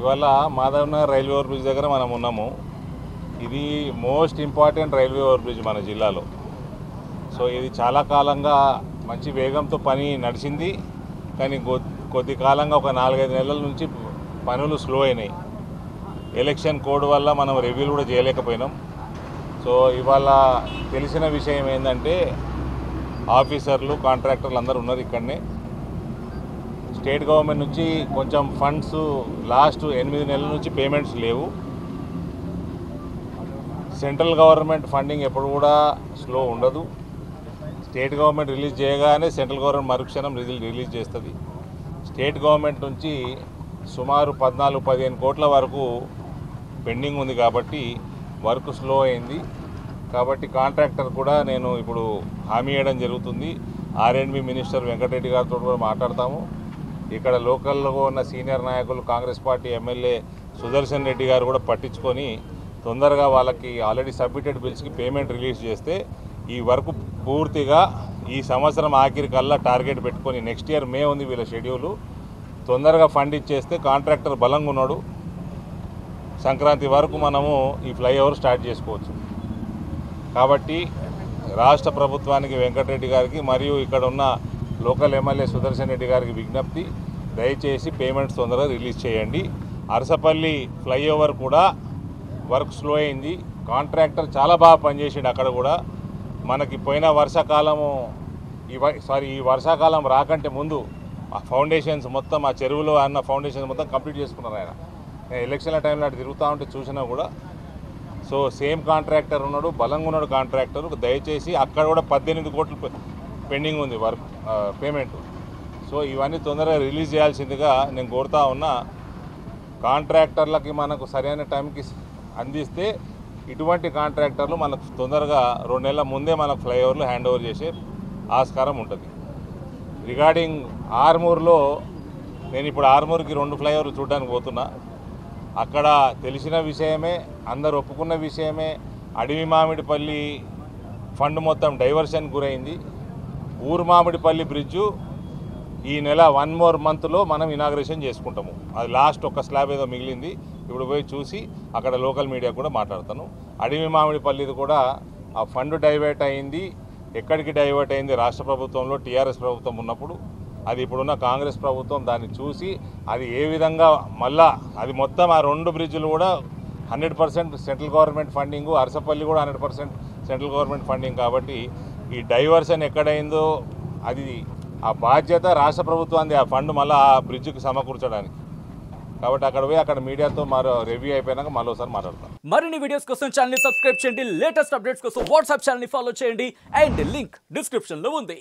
ఇవాళ Madhavnagar railway over bridge దగ్గర మనం ఉన్నాము. ఇది most important railway over bridge మన జిల్లాలో. సో ఇది చాలా కాలంగా మంచి వేగంతో పని నడిచింది. కానీ కొద్ది కాలంగా ఒక 4-5 నెలల నుంచి పనులు స్లో అయినాయి. ఎలక్షన్ కోడ్ వల్ల మనం రివ్యూలు కూడా చేయలేకపోయినాం. సో ఇవాళ తెలిసిన విషయం ఏంటంటే ఆఫీసర్లు కాంట్రాక్టర్లు అందరూ ఉన్నారు ఇక్కడనే. స్టేట్ గవర్నమెంట్ నుంచి కొంచెం ఫండ్స్ లాస్ట్ 8 నెలల నుంచి పేమెంట్స్ లేవు. సెంట్రల్ గవర్నమెంట్ ఫండింగ్ ఎప్పుడు కూడా స్లో ఉండదు. స్టేట్ గవర్నమెంట్ రిలీజ్ చేయగానే సెంట్రల్ గవర్నమెంట్ మరుక్షణం రిలీజ్ చేస్తుంది. స్టేట్ గవర్నమెంట్ నుంచి సుమారు 14-15 కోట్ల వరకు పెండింగ్ ఉంది కాబట్టి వర్క్ స్లో అయింది. కాబట్టి కాంట్రాక్టర్ కూడా నేను ఇప్పుడు హామీ ఇవ్వడం జరుగుతుంది. R&B మినిస్టర్ వెంకటరెడ్డి గారితో కూడా మాట్లాడతాము. ఇక్కడ లోకల్లో ఉన్న సీనియర్ నాయకులు కాంగ్రెస్ పార్టీ ఎమ్మెల్యే సుదర్శన్ రెడ్డి గారు కూడా పట్టించుకొని తొందరగా వాళ్ళకి ఆల్రెడీ సబ్మిటెడ్ బిల్స్కి పేమెంట్ రిలీజ్ చేస్తే ఈ వర్క్ పూర్తిగా ఈ సంవత్సరం ఆఖరి కల్లా టార్గెట్ పెట్టుకొని నెక్స్ట్ ఇయర్ మే ఉంది వీళ్ళ షెడ్యూలు. తొందరగా ఫండ్ ఇచ్చేస్తే కాంట్రాక్టర్ బలంగా ఉన్నాడు. సంక్రాంతి వరకు మనము ఈ ఫ్లైఓవర్ స్టార్ట్ చేసుకోవచ్చు. కాబట్టి రాష్ట్ర ప్రభుత్వానికి వెంకటరెడ్డి గారికి మరియు ఇక్కడ ఉన్న లోకల్ ఎమ్మెల్యే సుదర్శన్ రెడ్డి గారికి విజ్ఞప్తి, దయచేసి పేమెంట్స్ తొందరగా రిలీజ్ చేయండి. అరసపల్లి ఫ్లైఓవర్ కూడా వర్క్ స్లో అయింది. కాంట్రాక్టర్ చాలా బాగా పనిచేసిండు. అక్కడ కూడా మనకి పోయిన వర్షాకాలము ఈ వర్షాకాలం రాకంటే ముందు ఆ ఫౌండేషన్స్ మొత్తం ఆ చెరువులో అన్న ఫౌండేషన్స్ మొత్తం కంప్లీట్ చేసుకున్నారు ఆయన. నేను ఎలక్షన్ల టైంలో అటు తిరుగుతూ ఉంటే చూసినా కూడా. సో సేమ్ కాంట్రాక్టర్ ఉన్నాడు, బలంగా ఉన్నాడు కాంట్రాక్టర్. దయచేసి అక్కడ కూడా 18 కోట్లు పెండింగ్ ఉంది వర్క్ పేమెంట్. సో ఇవన్నీ తొందరగా రిలీజ్ చేయాల్సిందిగా నేను కోరుతా ఉన్నా. కాంట్రాక్టర్లకి మనకు సరైన టైంకి అందిస్తే ఇటువంటి కాంట్రాక్టర్లు మనకు తొందరగా 2 నెలల ముందే మనకు ఫ్లైఓవర్లు హ్యాండ్ ఓవర్ చేసే ఆస్కారం ఉంటుంది. రిగార్డింగ్ ఆర్మూర్లో నేను ఇప్పుడు ఆర్మూర్కి 2 ఫ్లైఓవర్లు చూడడానికి పోతున్నా. అక్కడ తెలిసిన విషయమే, అందరు ఒప్పుకున్న విషయమే. అడవి మామిడిపల్లి ఫండ్ మొత్తం డైవర్షన్ గురైంది. ఊరుమామిడిపల్లి బ్రిడ్జు ఈ నెల 1 more monthలో మనం ఇనాగ్రేషన్ చేసుకుంటాము. అది లాస్ట్ ఒక స్లాబ్ ఏదో మిగిలింది. ఇప్పుడు పోయి చూసి అక్కడ లోకల్ మీడియా కూడా మాట్లాడతాను. అడవి మామిడిపల్లిది కూడా ఆ ఫండ్ డైవర్ట్ అయింది. ఎక్కడికి డైవర్ట్ అయింది? రాష్ట్ర ప్రభుత్వంలో టీఆర్ఎస్ ప్రభుత్వం ఉన్నప్పుడు. అది ఇప్పుడున్న కాంగ్రెస్ ప్రభుత్వం దాన్ని చూసి అది ఏ విధంగా మళ్ళా అది మొత్తం ఆ 2 బ్రిడ్జులు కూడా 100% సెంట్రల్ గవర్నమెంట్ ఫండింగు, అరసపల్లి కూడా 100% సెంట్రల్ గవర్నమెంట్ ఫండింగ్. కాబట్టి ఈ డైవర్షన్ ఎక్కడైందో అది ఆ బాధ్యత రాష్ట్ర ప్రభుత్వాన్ని, ఆ ఫండ్ మళ్ళీ ఆ బ్రిడ్జ్కి సమకూర్చడానికి. కాబట్టి అక్కడ పోయి అక్కడ మీడియాతో మరో రివ్యూ అయిపోయినాక మరోసారి మాట్లాడతాం. మరిన్ని వీడియోస్ కోసం ఛానల్ ని సబ్స్క్రైబ్ చేయండి. లేటెస్ట్ అప్డేట్స్ కోసం వాట్సాప్ ఛానల్ ని ఫాలో చేయండి. అండ్ లింక్ డిస్క్రిప్షన్ లో ఉంది.